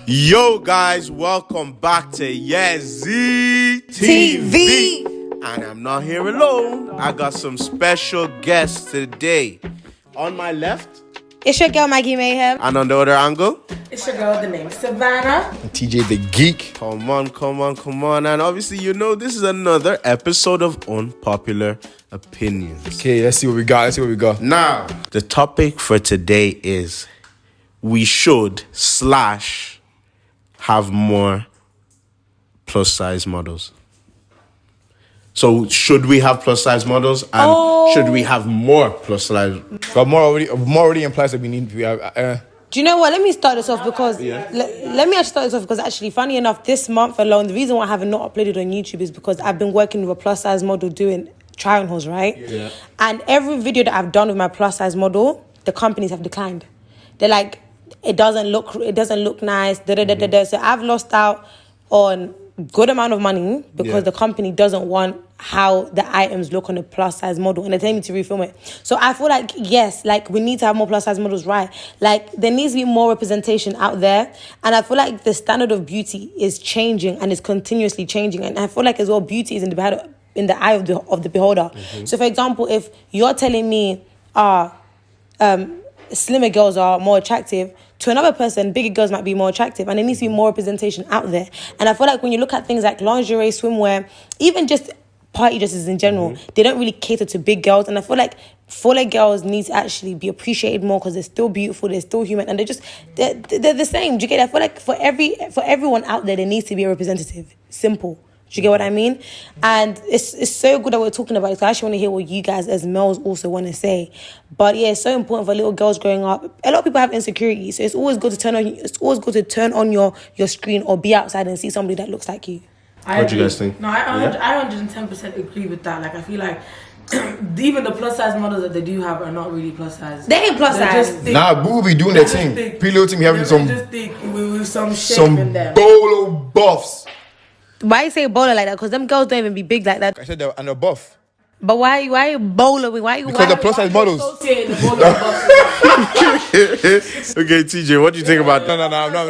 Yo guys, welcome back to YezziTV. And I'm not here alone. I got some special guests today. On my left, it's your girl Maggie Mayhem. and on the other angle, it's your girl, the name Savannah. And TJ the Geek. Come on. And obviously, this is another episode of Unpopular Opinions. Okay, let's see what we got. Now, the topic for today is we should / have more plus size models. So should we have plus size models and should we have more plus size? But more already implies that we need. We have. Do you know what? Let me start this off because let me actually start this off because actually, funny enough, this month alone, the reason why I haven't not uploaded on YouTube is because I've been working with a plus size model doing try-on hauls, right? Yeah. And every video that I've done with my plus size model, the companies have declined. They're like, it doesn't look nice. So I've lost out on good amount of money because the company doesn't want how the items look on a plus size model and they tell me to refilm it. So I feel like, yes, like we need to have more plus size models, right? Like there needs to be more representation out there. And I feel like the standard of beauty is changing and is continuously changing. And I feel like as well, beauty is in the eye of the beholder. Mm-hmm. So for example, if you're telling me, slimmer girls are more attractive, to another person, bigger girls might be more attractive, and there needs to be more representation out there. And I feel like when you look at things like lingerie, swimwear, even just party dresses in general, they don't really cater to big girls. And I feel like fuller girls need to actually be appreciated more because they're still beautiful, they're still human, and they're the same. Do you get it? I feel like for everyone out there needs to be a representative. Simple. Do you get what I mean? And it's so good that we're talking about it. So I actually want to hear what you guys as males also want to say. But yeah, it's so important for little girls growing up. A lot of people have insecurities, so it's always good to turn on your screen or be outside and see somebody that looks like you. What do you guys think? No, I 110% agree with that. Like I feel like even the plus size models that they do have are not really plus size. They ain't plus size. Nah, boo be doing that thing. Preload team having some with some shape in them. bolo buffs. Why you say bowler like that? Because them girls don't even be big like that. I said they're and a buff. But why you bowler? Because the plus size models. Okay, TJ, what do you think about that?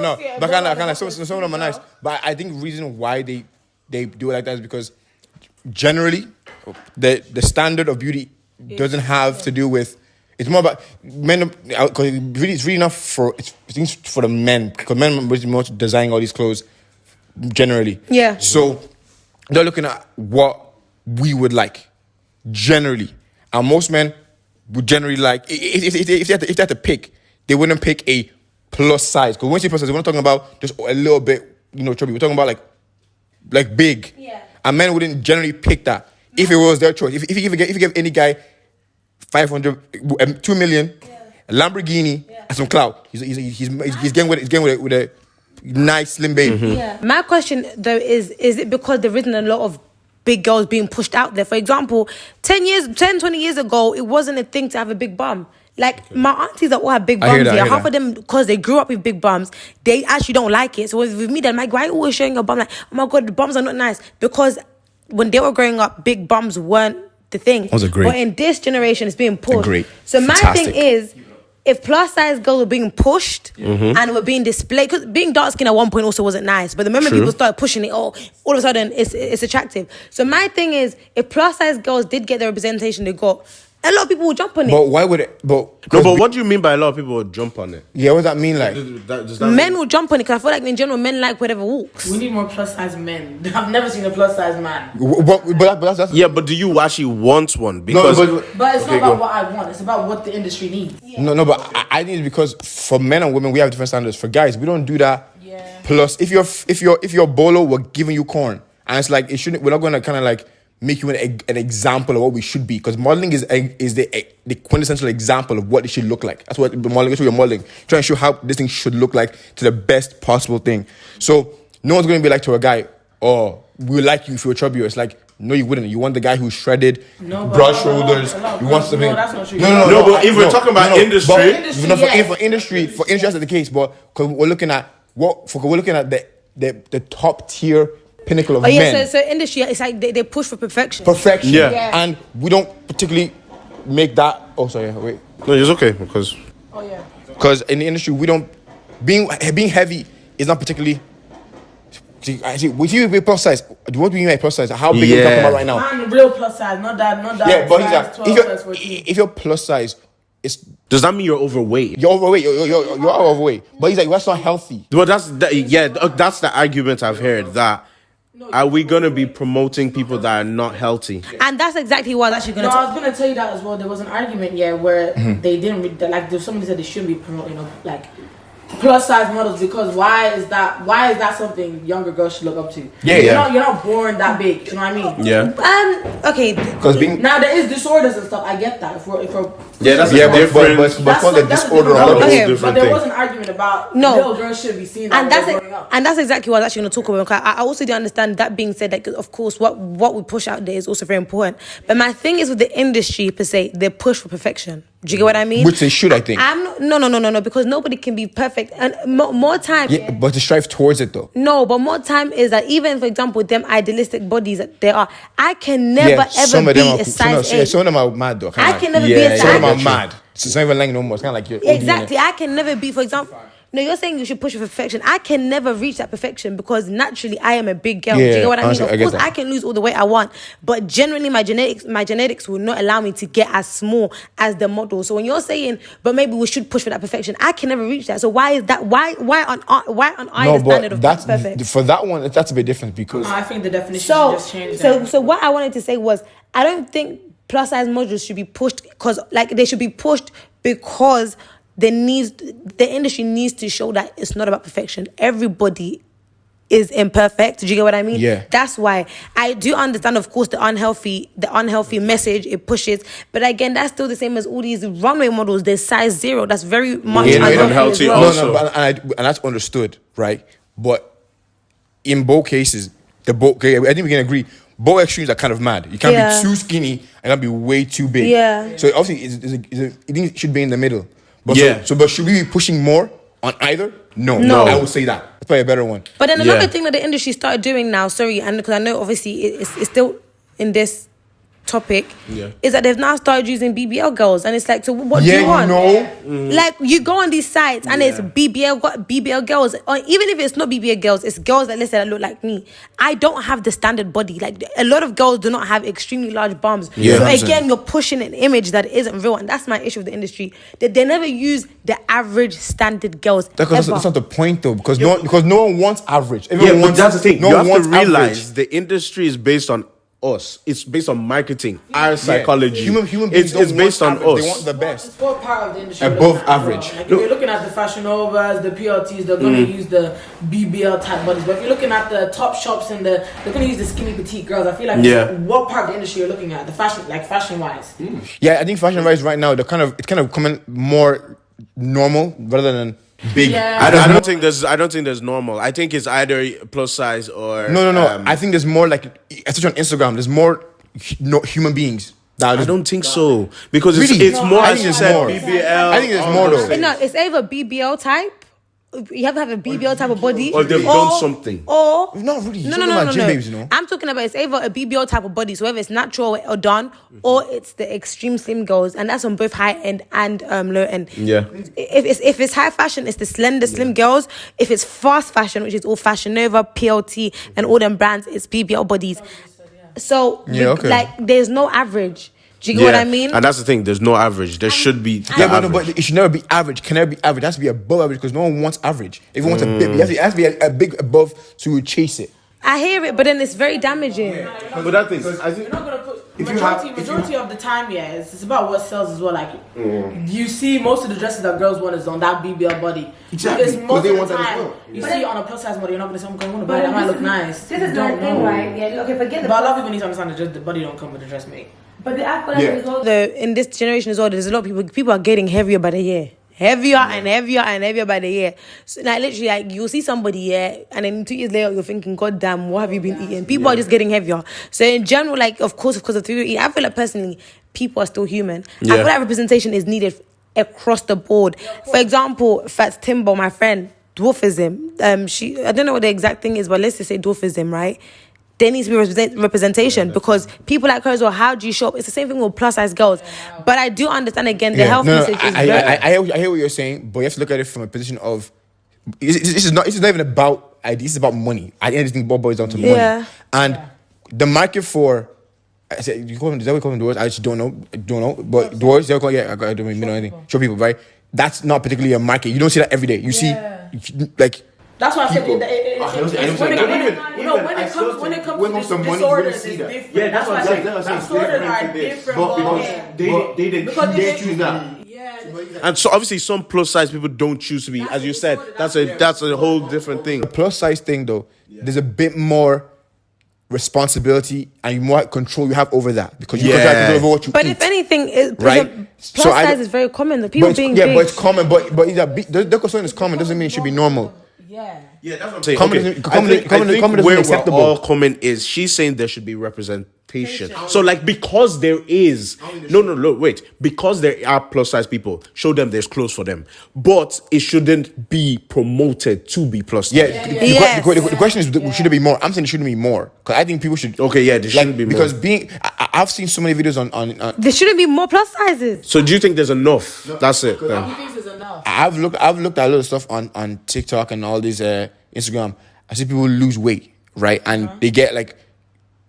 No. But kind of some of them are nice. But I think the reason why they do it like that is because generally the standard of beauty doesn't have to do with. It's more about men. Because it's really enough for the men. Because men are more designing all these clothes. Generally. Yeah. So they're looking at what we would like. Generally. And most men would generally like, if they had to pick, they wouldn't pick a plus size. Because when you say plus size, we're not talking about just a little bit, chubby. We're talking about like big. Yeah. And men wouldn't generally pick that if it was their choice. If you give any guy 500, 2 million, a Lamborghini, and some clout, he's getting with a nice slim babe. Mm-hmm. Yeah. My question though is it because there isn't a lot of big girls being pushed out there? For example, 20 years ago, it wasn't a thing to have a big bum. Like my aunties that all have big bums here, half of them, because they grew up with big bums, they actually don't like it. So with me, they're like, why are you always showing your bum? Like, oh my God, the bums are not nice. Because when they were growing up, big bums weren't the thing. Those are great. But in this generation, it's being pushed. Great. So my thing is, if plus size girls were being pushed and were being displayed, because being dark skinned at one point also wasn't nice, but the moment people started pushing it, all of a sudden it's attractive. So my thing is, if plus size girls did get the representation they got, a lot of people would jump on it. But why would it? But what do you mean by a lot of people would jump on it? Yeah, what does that mean? Like men will jump on it because I feel like in general men like whatever walks. We need more plus size men. I've never seen a plus size man. But that's yeah. But do you actually want one? Because but it's not about what I want. It's about what the industry needs. Yeah. No. But I think it's because for men and women we have different standards. For guys, we don't do that. Yeah. Plus, if you're bolo, we're giving you corn, and it's like it shouldn't. We're not going to kind of like make you an example of what we should be, because modeling is the quintessential example of what it should look like. That's what the modeling is. You're modeling, trying to show how this thing should look like to the best possible thing. So no one's going to be like to a guy, oh, we would like you if you were chubby. It's like, no, you wouldn't. You want the guy who's shredded, broad shoulders. You want something. No, that's not true. No. But if we're talking about industry, for industry, that's the case. But because we're looking at the top tier pinnacle of men. So industry, it's like they push for perfection. Yeah. And we don't particularly make that. Oh, sorry, wait. No, it's okay because. Oh yeah. Because in the industry, we don't being heavy is not particularly. See, with you be plus size, what do you mean by plus size? How big are you talking about right now? I'm real plus size, not that. Yeah, but he's size like, 12, size 14. if you're plus size, it's Does that mean you're overweight? you're overweight. You're overweight. But he's like, that's not healthy. Well, that's the argument I've heard. That are we gonna be promoting people that are not healthy? And that's exactly what I was actually going to I was gonna tell you that as well. There was an argument, where they didn't like. Somebody said they shouldn't be promoting, like plus size models because why is that something younger girls should look up to? You're not born that big. You know what I mean? Yeah. Okay. Because now there is disorders and stuff. I get that. If we're That's different. But call it disorder. But there was an argument about little girls should be seen that growing up. And that's exactly what I was actually going to talk about. I also do understand that being said, that of course what we push out there is also very important. But my thing is with the industry per se, they push for perfection. Do you get what I mean? Which they should, I think. No, because nobody can be perfect. And more time. Yeah, but to strive towards it though. No, but more time is that even, for example, them idealistic bodies that there are, I can never ever be a size 8. Some of them are mad though. I can never be a size 8. Some of them are mad. So it's not even like no more. It's kind of like you're exactly. I can never be, for example. No, you're saying you should push for perfection. I can never reach that perfection because naturally I am a big girl. Do you get what I mean? Of course, I can lose all the weight I want, but generally my genetics will not allow me to get as small as the model. So when you're saying, but maybe we should push for that perfection, I can never reach that. So why is that? Why on the standard of that's perfect? For that one, that's a bit different because I think the definition should just change. So what I wanted to say was, I don't think plus size models should be pushed because they should be pushed because the industry needs to show that it's not about perfection. Everybody is imperfect. Do you get what I mean? Yeah. That's why I do understand, of course, the unhealthy message it pushes. But again, that's still the same as all these runway models. They're size 0. That's very much unhealthy. Also. No, and that's understood, right? But in both cases, I think we can agree. Both extremes are kind of mad. You can't be too skinny and not be way too big. Yeah. So obviously, I think it should be in the middle. But yeah. But should we be pushing more on either? No. I would say that. That's probably a better one. But then another thing that the industry started doing now, and because I know obviously it's still in this topic, is that they've now started using BBL girls, and it's like, so what do you want? Like you go on these sites and it's BBL girls, or even if it's not BBL girls, it's girls that look like me. I don't have the standard body. Like a lot of girls do not have extremely large bums. Yeah, so 100%. Again, you're pushing an image that isn't real, and that's my issue with the industry. That they never use the average standard girls. That's not the point though, because no one wants average. But that's the thing. You have to realize the industry is based on us. It's based on marketing, our psychology. Human beings it's based on average. us. They want the best. It's what part of the industry above average. Like if you're looking at the Fashion Novas, the PLTs, they're going to use the BBL type bodies. But if you're looking at the top shops and they're going to use the skinny petite girls. I feel like what part of the industry you're looking at, the fashion wise. Yeah, I think fashion wise right now it's kind of coming more normal rather than big. Yeah. I don't think there's normal. I think it's either plus size or no. I think there's more like, especially on Instagram, there's more human beings. I don't think so, because Really? it's more. I As think you it's said, more. BBL. I think there's more though. No, it's either BBL type. You have to have a BBL type of body, or they've done something. Or not really. No. Gym babes, you know? I'm talking about it's either a BBL type of body, so whether it's natural or done, or it's the extreme slim girls, and that's on both high end and low end. Yeah. If it's high fashion, it's the slender slim girls. If it's fast fashion, which is all Fashion Nova, PLT, and all them brands, it's BBL bodies. So like, there's no average. Do you get what I mean? And that's the thing. There's no average. There should be. But it should never be average. Can never be average. It has to be above average because no one wants average. Everyone wants a big. It has to be a big above to chase it. I hear it, but then it's very damaging. But that thing, I think you're not gonna put majority of the time. It's about what sells as well. Like you see, most of the dresses that girls want is on that BBL body. Exactly. Because most they of want the that as time, well. you see on a plus size model, you're not gonna say, "I'm gonna buy it. That might look nice." This is the thing, right? Yeah. Okay, forget the. But a lot of people need to understand that just the body don't come with the dress mate. But I feel like as well, in this generation as well, there's a lot of people are getting heavier by the year. Heavier and heavier by the year. So, like, literally, like, you'll see somebody, and then 2 years later, you're thinking, God damn, what have you been eating? People are just getting heavier. So, in general, like, of course, because of food you eat, I feel like, personally, people are still human. I feel like representation is needed across the board. For example, Fats Timbo, my friend, dwarfism. I don't know what the exact thing is, but let's just say dwarfism, right? There needs to be representation because people like her as well, how do you show up? It's the same thing with plus size girls. But I do understand, again, the health message is I hear what you're saying, but you have to look at it from a position of this is not even about ideas. This is about money. At the end of the thing, what boils down to money. Yeah. And the market for, I said, you call them, is that what you call them doors? I actually don't know. But doors, they'll call, I don't even know anything. Show people, right? That's not particularly a market. You don't see that every day. You see, like. That's why I said when it comes to disorders, it's different. Yeah, that's what I'm saying. Disorders are different. They choose that. And so obviously some plus size people don't choose to be, as you said, that's a whole different thing. The plus size thing though, there's a bit more responsibility and more control you have over that because you control over what you But eat. if anything, right? plus size is very common. The people being big. big. But it's common. But the concern is common doesn't mean it should be normal. Yeah, that's what I'm saying. Common doesn't where acceptable. we're all common is she's saying there should be representation. So like because there is because there are plus size people, show them there's clothes for them, but it shouldn't be promoted to be plus size. The question is, should it be more? I'm saying it shouldn't be more because I think people should. Okay, yeah, there shouldn't be more because I've seen so many videos on there shouldn't be more plus sizes. So do you think there's enough? No, that's it. He thinks there's enough. I've looked at a lot of stuff on TikTok and all these Instagram. I see people lose weight, right, and they get like.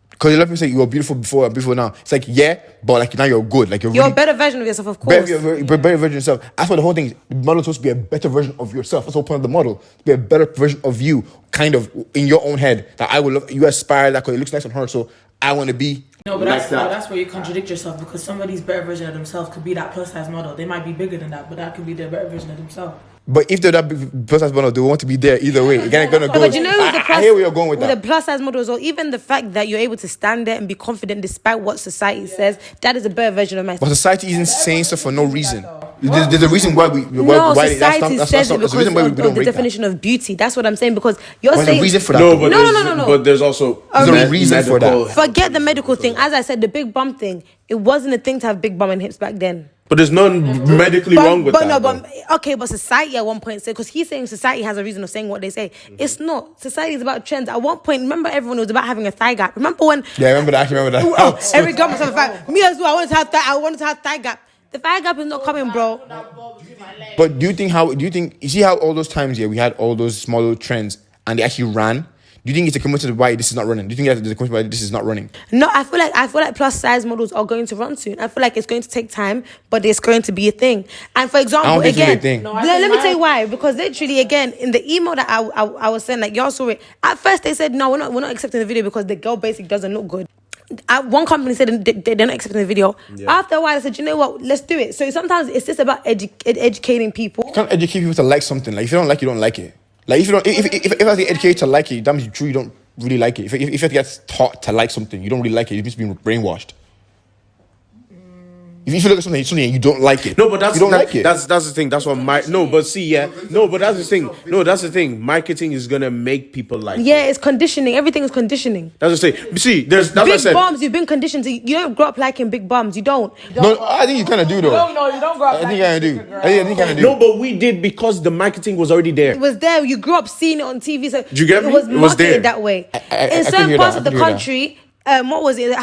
Because a lot of people say you were beautiful before and beautiful now. It's like, yeah, but like now you're good. Like you're a better version of yourself, of course. Better version of yourself. That's what the whole thing is. The model is supposed to be a better version of yourself. That's the whole point of the model. To be a better version of you, kind of in your own head. That I would love, you aspire that because it looks nice on her, so I want to be. No, but that's where you contradict yourself because somebody's better version of themselves could be that plus size model. They might be bigger than that, but that could be their better version of themselves. But if they're that plus size model, they want to be there either way. You're gonna go. But you know, I hear where you're going with that. The plus size models, or even the fact that you're able to stand there and be confident despite what society says, that is a better version of myself. But society isn't saying stuff for no reason. There's a reason why society says it because of the definition of beauty. That's what I'm saying. Because you're saying there's a reason for that. No. But there's also a reason for that. Forget the medical thing. As I said, the big bum thing. It wasn't a thing to have big bum and hips back then. But there's nothing medically wrong with that. But society at one point said, because he's saying society has a reason of saying what they say. It's not. Society is about trends. At one point, remember everyone was about having a thigh gap. Remember when? Yeah, I remember that. Every girl must have a thigh. Me as well. I wanted to have thigh gap. The thigh gap is not coming, bro. But do you think you see how all those times we had all those small little trends and they actually ran? Do you think it's a committed why this is not running? Do you think there's a committed why this is not running? No, I feel like plus size models are going to run soon. I feel like it's going to take time, but it's going to be a thing. And for example, again, let me tell you why. Because literally, again, in the email that I was sent, like y'all saw it. At first, they said no, we're not accepting the video because the girl basically doesn't look good. One company said they're not accepting the video. Yeah. After a while, I said, you know what? Let's do it. So sometimes it's just about educating people. You can't educate people to like something. Like if you don't like, you don't like it. Like if I get educated to like it, that means you don't really like it. If you get taught to like something, you don't really like it. It means being brainwashed. If you look at something and you don't like it, like it. That's the thing. That's what that's the thing. Marketing is gonna make people like. Yeah, it's conditioning. Everything is conditioning. That's the thing. See, that's big what I said. Bums. You've been conditioned. You don't grow up liking big bums. You don't. No, I think you kind of do though. No, you don't grow up. I think you kind of do. I think kind of do. No, but we did because the marketing was already there. It was there. You grew up seeing it on TV. So do you get me? It was marketed there. that way. In certain parts of the country. What was it?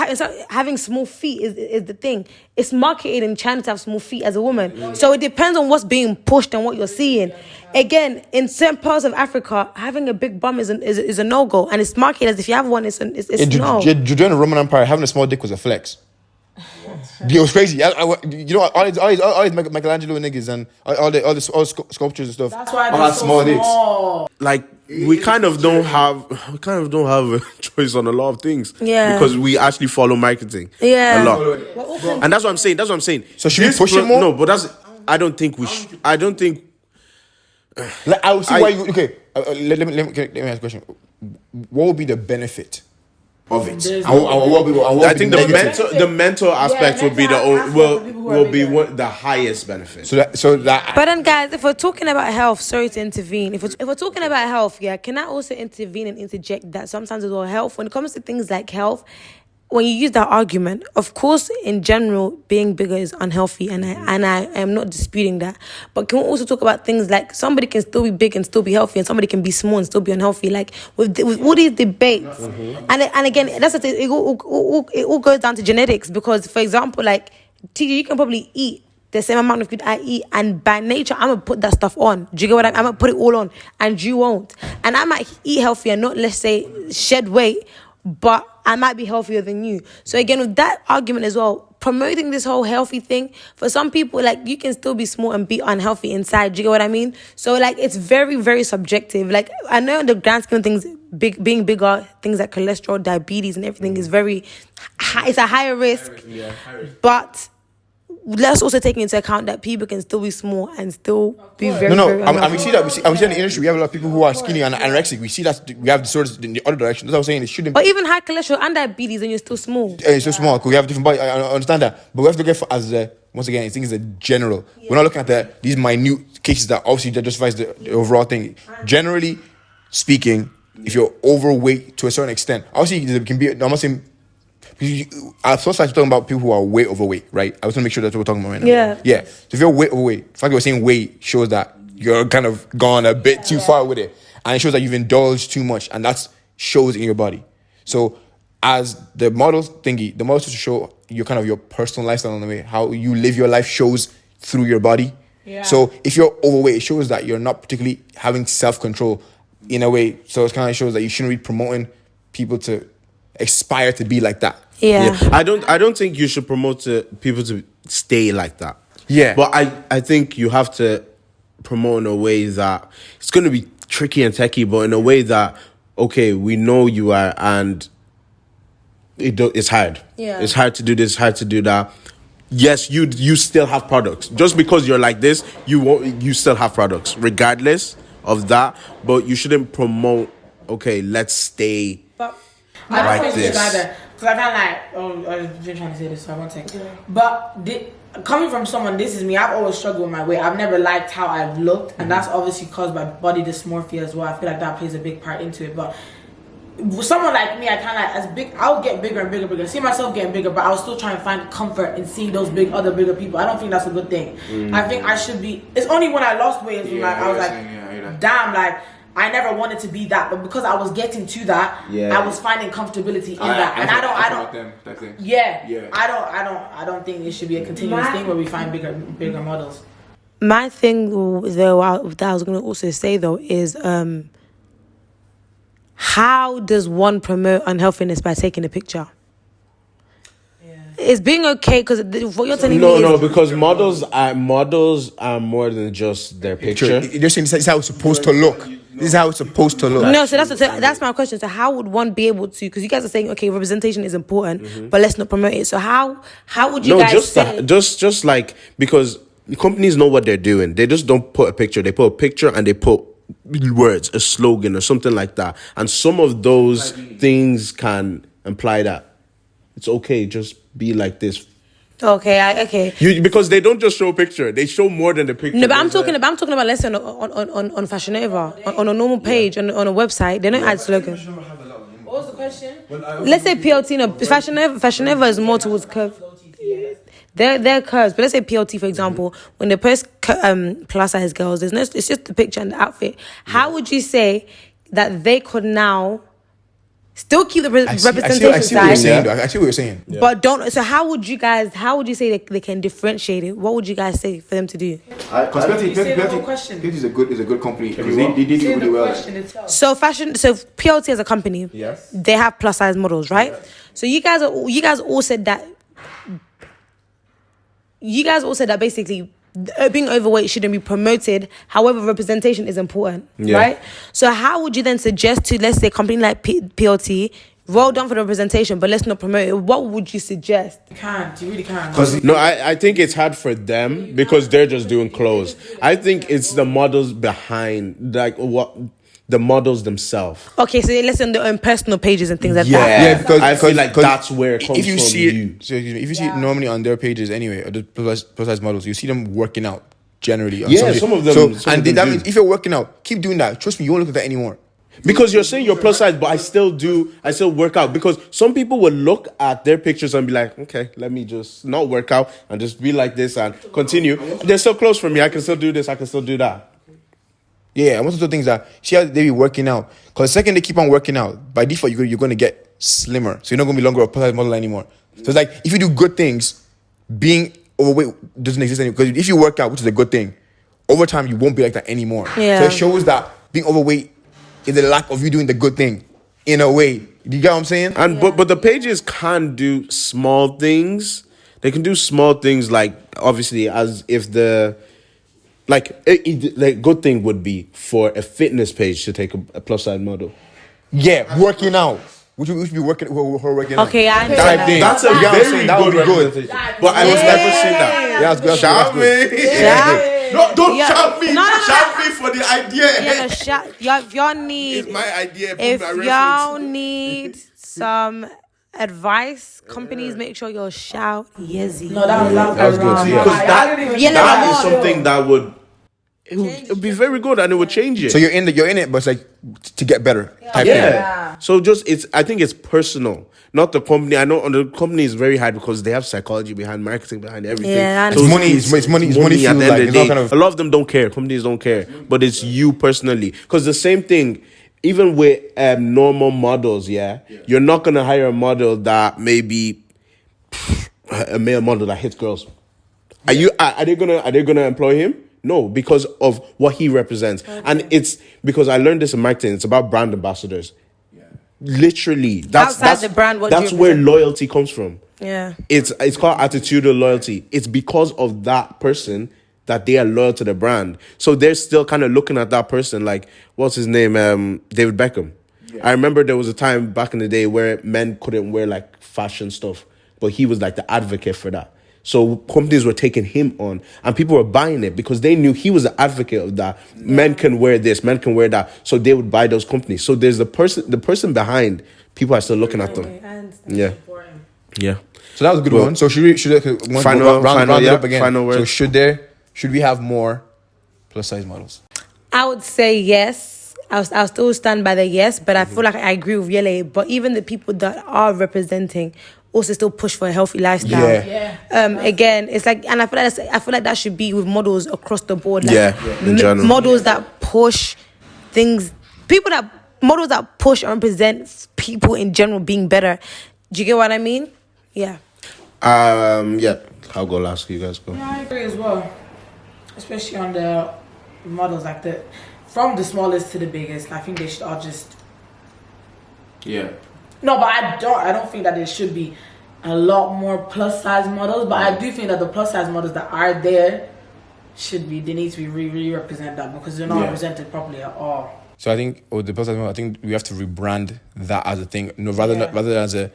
Having small feet is the thing. It's marketed in China to have small feet as a woman. So it depends on what's being pushed and what you're seeing. Again, in certain parts of Africa, having a big bum is a no-go. And it's marketed as if you have one, it's no. During the Roman Empire, having a small dick was a flex. It was crazy. All these Michelangelo niggas and all the sculptures and stuff. That's why all had small dicks. Like we kind of don't have a choice on a lot of things. Yeah. Because we actually follow marketing. Yeah. A lot. And that's what I'm saying. So should we push it more? No, but I don't think we should. I don't think. Like, I will see why you. Okay. Let me ask a question. What would be the benefit of it? I think the mental aspect will be the highest benefit. So that. But then, guys, if we're talking about health, sorry to intervene. If we're talking about health, can I also intervene and interject that sometimes as well, health, when it comes to things like health, when you use that argument, of course, in general, being bigger is unhealthy, and I am not disputing that. But can we also talk about things like somebody can still be big and still be healthy, and somebody can be small and still be unhealthy? Like with all these debates, and again, that's the thing. It all goes down to genetics because, for example, like TJ, you can probably eat the same amount of food I eat, and by nature, I'm gonna put that stuff on. Do you get what I'm gonna put it all on, and you won't. And I might eat healthy and not, let's say, shed weight, but I might be healthier than you. So again, with that argument as well, promoting this whole healthy thing, for some people, like, you can still be small and be unhealthy inside. Do you get what I mean? So, like, it's very, very subjective. Like, I know in the grand scheme of things, being bigger, things like cholesterol, diabetes, and everything is very high. It's a higher risk. High risk. But let's also take into account that people can still be small and still be very, very and we see that. We see in the industry, we have a lot of people who are skinny and anorexic. We see that we have disorders in the other direction. That's what I'm saying. It shouldn't. But even high cholesterol and diabetes, and you're still small. It's so small because we have different body. I understand that, but we have to look at as once again, I think it's a general. Yeah. We're not looking at these minute cases that obviously that justifies the overall thing. Generally speaking, if you're overweight to a certain extent, obviously there can be. I'm not saying. I thought I was talking about people who are way overweight, right? I was gonna make sure that's what we're talking about right now. Yeah. So if you're way overweight, the fact that we're saying weight shows that you're kind of gone a bit too far with it, and it shows that you've indulged too much, and that shows in your body. So as the models thingy, the models to show your kind of your personal lifestyle in the way how you live your life shows through your body. Yeah. So if you're overweight, it shows that you're not particularly having self-control in a way. So it kind of shows that you shouldn't be promoting people to aspire to be like that. Yeah. I don't think you should promote people to stay like that. Yeah. But I think you have to promote in a way that it's going to be tricky and techy, but in a way that, okay, we know you are, and it's hard. Yeah. It's hard to do this, hard to do that. Yes, you still have products. Just because you're like this, you still have products, regardless of that. But you shouldn't promote, okay, let's stay like this. Because I kind of I've been trying to say this, so I won't take it. But coming from someone, this is me, I've always struggled with my weight. I've never liked how I've looked, and that's obviously caused by body dysmorphia as well. I feel like that plays a big part into it. But with someone like me, I kind of I'll get bigger and bigger. I see myself getting bigger, but I'll still try and find comfort in seeing those other bigger people. I don't think that's a good thing. I think I should be. It's only when I lost weight I was like, damn, like, I never wanted to be that, but because I was getting to that, I was finding comfortability in that, and I don't. Yeah. I don't think it should be a continuous thing where we find bigger models. My thing, though, that I was going to also say though is, how does one promote unhealthiness by taking a picture? It's being okay because what you're telling me is... No, because models are more than just their picture. You're saying this is how it's supposed to look. This is how it's supposed to look. No, so that's my question. So how would one be able to... Because you guys are saying, okay, representation is important, but let's not promote it. So how would you guys say... Just like... Because companies know what they're doing. They just don't put a picture. They put a picture and they put words, a slogan or something like that. And some of those things can imply that it's okay, just be like this. Okay. Because they don't just show a picture; they show more than the picture. No, but I'm talking about let's say on Fashion Nova, on a normal page, on a website, they don't add slogans. What was the question? Let's say PLT. No, Fashion Nova is more towards curves. They're curves, but let's say PLT, for example, when they post plus size girls, it's just the picture and the outfit. How would you say that they could now still keep the representation side? I see what you're saying. Yeah. But don't. So how would you say they can differentiate it? What would you guys say for them to do? Because PLT is a good company because they did really well. So PLT as a company, yes, they have plus size models, right? Yeah. So you guys all said that. You guys all said that basically being overweight shouldn't be promoted. However, representation is important, right? So how would you then suggest to, let's say, a company like PLT, well done for the representation, but let's not promote it? What would you suggest? You really can't. No, I think it's hard for them because they're just doing clothes. I think it's the models behind, like what the models themselves. Okay, so let's say on their own personal pages and things like that. Yeah, because I feel like that's where it comes if you from. See it, so if you see it normally on their pages anyway, or the plus size models, you see them working out generally. Some of them. That means if you're working out, keep doing that. Trust me, you won't look at that anymore. Because you're saying you're plus size, but I still work out. Because some people will look at their pictures and be like, okay, let me just not work out and just be like this and continue. They're so close from me. I can still do this. I can still do that. Yeah, and most of the things that see how they be working out. Because the second they keep on working out, by default you're going to get slimmer. So you're not going to be longer a plus size model anymore. So it's like if you do good things, being overweight doesn't exist anymore. Because if you work out, which is a good thing, over time you won't be like that anymore. Yeah. So it shows that being overweight is the lack of you doing the good thing in a way. You get what I'm saying? And but the pages can do small things. They can do small things like obviously as if the like good thing would be for a fitness page to take a plus size model. Yeah, working out. We should be working. We're working out. Okay, I Type understand. thing. That's a You get what I'm very saying? That would good be good. representation. But I was never saying that. Yeah, that's good. Shout me. Shout. No, don't Yeah. shout me. No. Shout me for the idea. Yeah, no, if y'all need, It's my idea. if I y'all reference. need some advice, companies, make sure you'll shout Yezzy. No, that was good. See, because that is something that would it would be very good and it would change it. So you're in it, but it's like to get better type thing. Yeah. So I think it's personal, not the company. I know the company is very hard because they have psychology behind, marketing behind everything. Yeah, so it's money. It's money. It's money. At the end of the It's not day, kind of. a lot of them don't care. Companies don't care, but it's you personally. Because the same thing, even with normal models, you're not gonna hire a model that maybe a male model that hits girls. Are they gonna employ him? No, because of what he represents. Okay. And it's because I learned this in marketing. It's about brand ambassadors. Yeah. Literally, that's the brand. That's where loyalty comes from. Yeah, it's called attitudinal loyalty. It's because of that person that they are loyal to the brand. So they're still kind of looking at that person like, what's his name? David Beckham. Yeah. I remember there was a time back in the day where men couldn't wear like fashion stuff, but he was like the advocate for that. So companies were taking him on and people were buying it because they knew he was the advocate of that. Yeah. Men can wear this, men can wear that. So they would buy those companies. So there's the person behind, people are still looking at them. Yeah. Yeah. So that was a good one. So should we round it up again? Final word. So should we have more plus size models? I would say yes. I'll still stand by the yes, but I feel like I agree with Yele. But even the people that are representing also still push for a healthy lifestyle. Yeah. Again, it's like, and I feel like that should be with models across the board. Like, in general. Models that push things, models that push and represent people in general being better. Do you get what I mean? Yeah. Yeah. I'll go last. You guys go. Yeah, I agree as well. Especially on the models like that, from the smallest to the biggest. I think they should all just. Yeah. No, but I don't think that there should be a lot more plus size models. But I do think that the plus size models that are there they need to be re-represented that because they're not represented properly at all. So I think with the plus size model, I think we have to rebrand that as a thing. No, rather than as a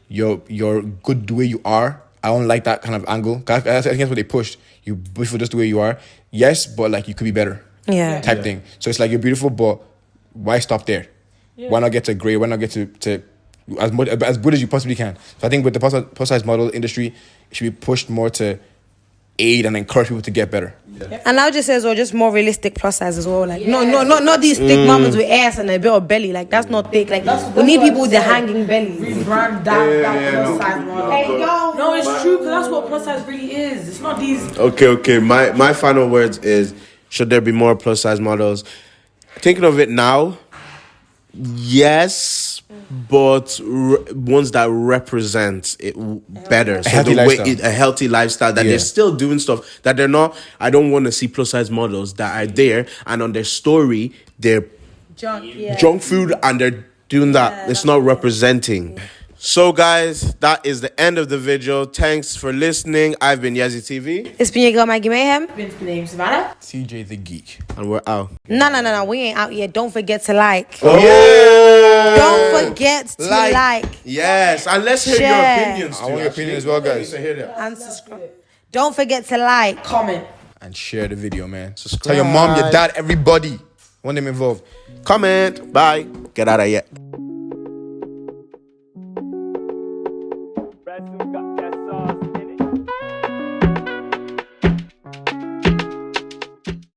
you're good the way you are. I don't like that kind of angle. I think that's what they pushed. You beautiful just the way you are. Yes, but like you could be better. Yeah. Type thing. So it's like you're beautiful, but why stop there? Yeah. Why not get to grade? Why not get to as good as you possibly can? So I think with the plus size model industry, it should be pushed more to aid and encourage people to get better. Yeah. And I would just say as well, just more realistic plus size as well. Like not these thick mamas with ass and a bit of belly. Like that's not thick. Like we need people with the hanging belly. Rebrand that plus size model. Hey, no, it's true because that's what plus size really is. It's not these. Okay. My final words is: should there be more plus size models? Thinking of it now, yes, but ones that represent it better. So a healthy lifestyle that they're still doing stuff that they're not. I don't want to see plus size models that are there and on their story they're junk food and they're doing that. It's not representing. So guys, that is the end of the video. Thanks for listening. I've been YezziTV. It's been your girl Maggie Mayhem. It's been named Savannah. CJ the Geek. And we're out. No. We ain't out yet. Don't forget to like. Oh yeah! Don't forget to like. Yes, and let's hear your opinions too. I want your opinion as well, guys. And subscribe. Don't forget to like. Comment. And share the video, man. Subscribe. Tell your mom, your dad, everybody. Want them involved. Comment. Bye. Get out of here.